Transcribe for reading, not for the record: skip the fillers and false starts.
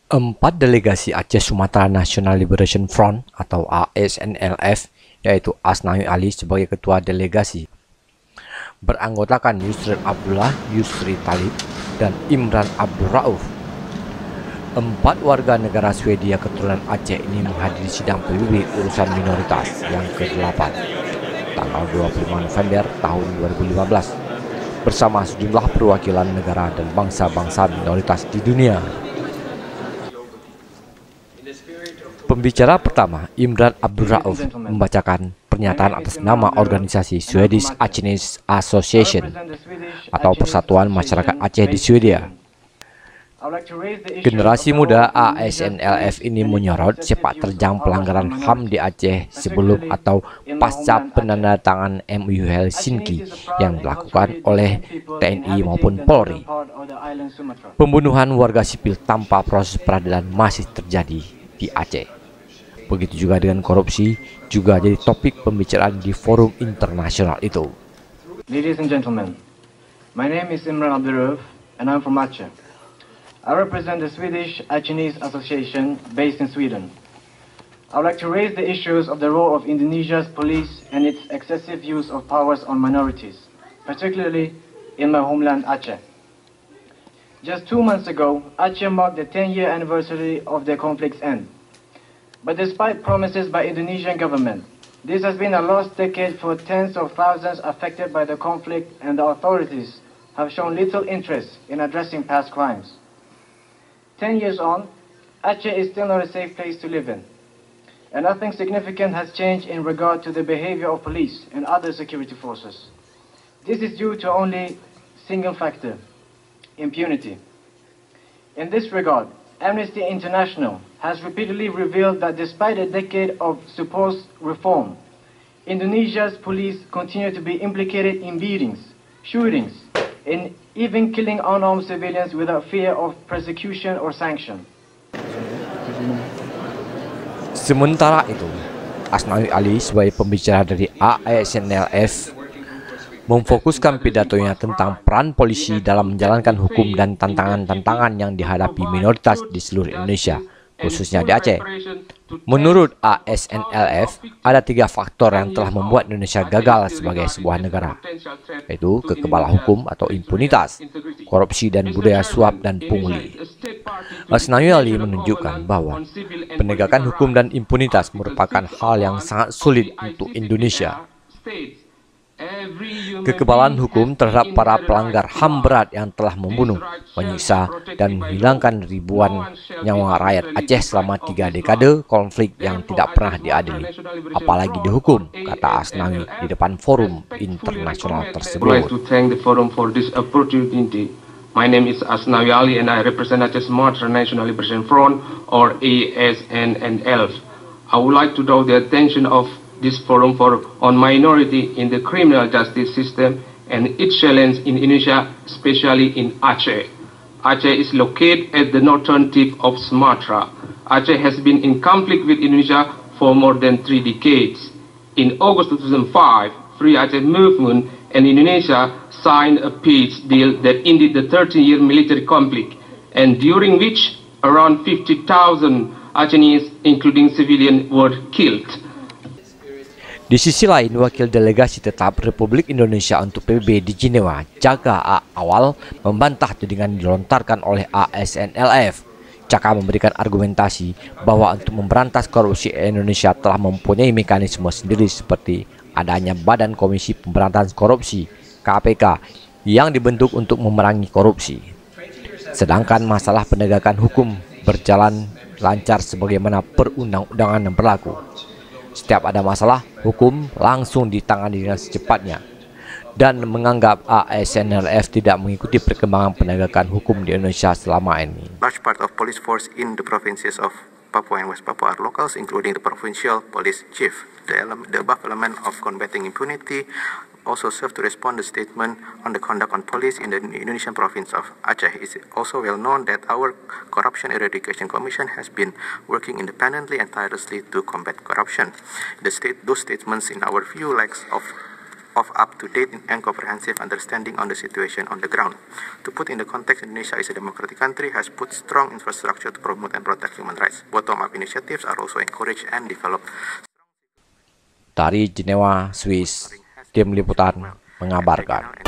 Empat delegasi Aceh Sumatera National Liberation Front atau ASNLF, yaitu Asnawi Ali sebagai ketua delegasi, beranggotakan Yusril Abdullah, Yusri Talib, dan Imran Abdul Rauf. Empat warga negara Swedia keturunan Aceh ini menghadiri sidang PBB urusan minoritas yang ke-8 tanggal 25 November tahun 2015 bersama sejumlah perwakilan negara dan bangsa-bangsa minoritas di dunia. Pembicara pertama, Imran Abdul Rauf, membacakan pernyataan atas nama organisasi Swedish Achenese Association atau Persatuan Masyarakat Aceh di Swedia. Generasi muda ASNLF ini menyorot sepak terjang pelanggaran HAM di Aceh sebelum atau pasca penandatangan MOU Helsinki yang dilakukan oleh TNI maupun Polri. Pembunuhan warga sipil tanpa proses peradilan masih terjadi di Aceh. Begitu juga dengan korupsi, juga jadi topik pembicaraan di forum internasional itu. Ladies and gentlemen, my name is Imran Abdul Rauf and I'm from Aceh. I represent the Swedish Achenese Association based in Sweden. I would like to raise the issues of the role of Indonesia's police and its excessive use of powers on minorities, particularly in my homeland Aceh. Just 2 months ago, Aceh marked the 10-year anniversary of the conflict's end. But despite promises by Indonesian government, this has been a lost decade for tens of thousands affected by the conflict, and the authorities have shown little interest in addressing past crimes. 10 years on, Aceh is still not a safe place to live in, and nothing significant has changed in regard to the behavior of police and other security forces. This is due to only single factor, impunity. In this regard, Amnesty International has repeatedly revealed that despite a decade of supposed reform, Indonesia's police continue to be implicated in beatings, shootings, and even killing unarmed civilians without fear of persecution or sanction. Sementara itu, Asnawi Ali sebagai pembicara dari ASNLF memfokuskan pidatonya tentang peran polisi dalam menjalankan hukum dan tantangan-tantangan yang dihadapi minoritas di seluruh Indonesia, khususnya di Aceh. Menurut ASNLF, ada 3 faktor yang telah membuat Indonesia gagal sebagai sebuah negara, yaitu kekebalan hukum atau impunitas, korupsi dan budaya suap dan pungli. Asnawi Ali menunjukkan bahwa penegakan hukum dan impunitas merupakan hal yang sangat sulit untuk Indonesia. Kekebalan hukum terhadap para pelanggar HAM berat yang telah membunuh, menyiksa, dan menghilangkan ribuan nyawa rakyat Aceh selama 3 dekade konflik yang tidak pernah diadili, apalagi dihukum, kata Asnawi di depan forum internasional tersebut. My name is Asnawi Ali and I represent Aceh Sumatera National Liberation Front or ASNLF. I would like to draw the attention of this forum on minority in the criminal justice system and its challenge in Indonesia, especially in Aceh. Aceh is located at the northern tip of Sumatra. Aceh has been in conflict with Indonesia for more than 3 decades. In August 2005, Free Aceh Movement and Indonesia signed a peace deal that ended the 30-year military conflict, and during which around 50,000 Acehnese, including civilians, were killed. Di sisi lain, Wakil Delegasi Tetap Republik Indonesia untuk PBB di Jenewa, Jaka Awal, membantah tudingan dilontarkan oleh ASNLF. Jaka memberikan argumentasi bahwa untuk memberantas korupsi Indonesia telah mempunyai mekanisme sendiri seperti adanya Badan Komisi Pemberantasan Korupsi (KPK) yang dibentuk untuk memerangi korupsi. Sedangkan masalah penegakan hukum berjalan lancar sebagaimana perundang-undangan yang berlaku. Setiap ada masalah hukum langsung ditangani dengan secepatnya, dan menganggap ASNLF tidak mengikuti perkembangan penegakan hukum di Indonesia selama ini. Large part of police force in the provinces of Papua and West Papua are locals, including the provincial police chief. The above element of combating impunity also serve to respond the statement on the conduct on police in the Indonesian province of Aceh. It is also well known that our Corruption Eradication Commission has been working independently and tirelessly to combat corruption. Those statements, in our view, lacks of of up-to-date and comprehensive understanding on the situation on the ground. To put in the context, Indonesia is a democratic country, has put strong infrastructure to promote and protect human rights. Bottom-up initiatives are also encouraged and developed. Dari Jenewa, Swiss, Tim Liputan mengabarkan.